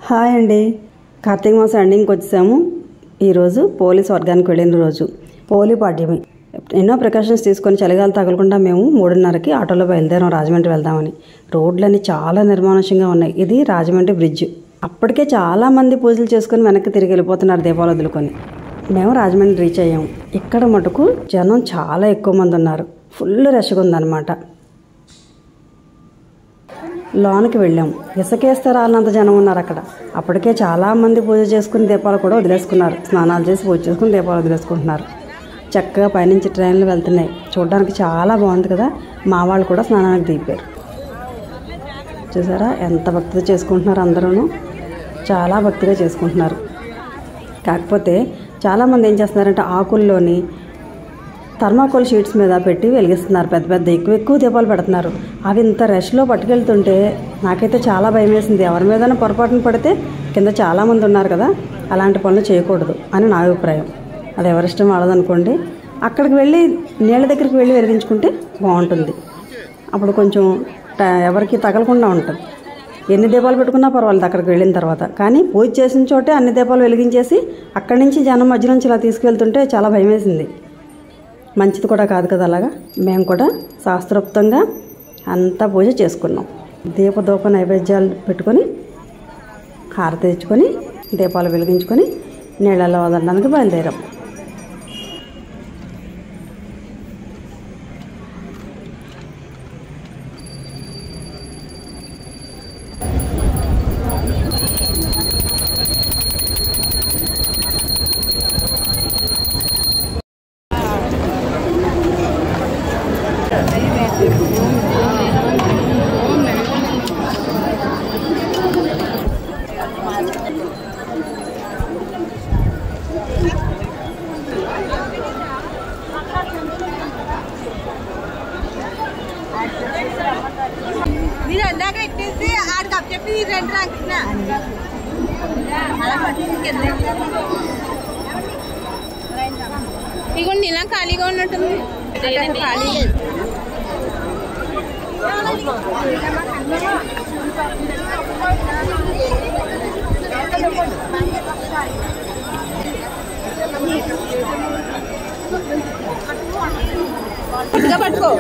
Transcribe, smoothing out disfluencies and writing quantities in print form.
Hi అండి, కార్తీక మాసం ఎండింగ్కి వచ్చాము. ఈరోజు పోలీస్ వర్గానికి వెళ్ళిన రోజు పోలీ పాడ్యమి. ఎన్నో ప్రికాషన్స్ తీసుకొని చలిగాలు తగలకుండా మేము 3:30కి ఆటోలో బయలుదేరాం రాజమండ్రి వెళ్దామని. రోడ్లన్నీ చాలా నిర్మానుష్యంగా ఉన్నాయి. ఇది రాజమండ్రి బ్రిడ్జ్. అప్పటికే చాలామంది పూజలు చేసుకుని వెనక్కి తిరిగి వెళ్ళిపోతున్నారు దీపాలు వదులుకొని. మేము రాజమండ్రి రీచ్ అయ్యాము. ఇక్కడ మటుకు జనం చాలా ఎక్కువ మంది ఉన్నారు. ఫుల్ రష్గా ఉందన్నమాట. లోనికి వెళ్ళాము. ఇసుకేస్తే రాలినంత జనం ఉన్నారు అక్కడ. అప్పటికే చాలామంది పూజ చేసుకుని దీపాలు కూడా వదిలేసుకున్నారు. స్నానాలు చేసి పూజ చేసుకుని దీపాలు వదిలేసుకుంటున్నారు. చక్కగా పైనుంచి ట్రైన్లు వెళ్తున్నాయి. చూడడానికి చాలా బాగుంది కదా. మా వాళ్ళు కూడా స్నానానికి దిగిపోయారు. చూసారా ఎంత భక్తిగా చేసుకుంటున్నారు. అందరూ చాలా భక్తిగా చేసుకుంటున్నారు. కాకపోతే చాలామంది ఏం చేస్తున్నారంటే ఆకుల్లోని థర్మాకోల్ షీట్స్ మీద పెట్టి వెలిగిస్తున్నారు. పెద్ద పెద్ద ఎక్కువ దీపాలు పెడుతున్నారు. అవి ఇంత రష్లో పట్టుకెళ్తుంటే నాకైతే చాలా భయం వేసింది. ఎవరి మీదైనా పొరపాటున పడితే కింద చాలామంది ఉన్నారు కదా, అలాంటి పనులు చేయకూడదు అని నా అభిప్రాయం. అది ఎవరిష్టం వాళ్ళదనుకోండి. అక్కడికి వెళ్ళి నీళ్ళ దగ్గరికి వెళ్ళి వెలిగించుకుంటే బాగుంటుంది. అప్పుడు కొంచెం ఎవరికి తగలకుండా ఉంటుంది. ఎన్ని దీపాలు పెట్టుకున్నా పర్వాలేదు అక్కడికి వెళ్ళిన తర్వాత. కానీ పూజ చేసిన చోటే అన్ని దీపాలు వెలిగించేసి అక్కడి నుంచి జనం మధ్య నుంచి ఇలా తీసుకెళ్తుంటే చాలా భయం వేసింది. మంచిది కూడా కాదు కదా. అలాగా మేము కూడా శాస్త్రోక్తంగా అంతా పూజ చేసుకున్నాం. దీప నైవేద్యాలు పెట్టుకొని హారతి తెచ్చుకొని దీపాలు వెలిగించుకొని నీళ్ళల్లో వదలడానికి బయలుదేరాం. మీరు అందాక ఎక్కేసి ఆడికి అప్ చెప్పి రెండు రాసిన ఇగోండి ఇలా ఖాళీగా ఉన్నట్టుంది. ఖాళీ పట్టుకో.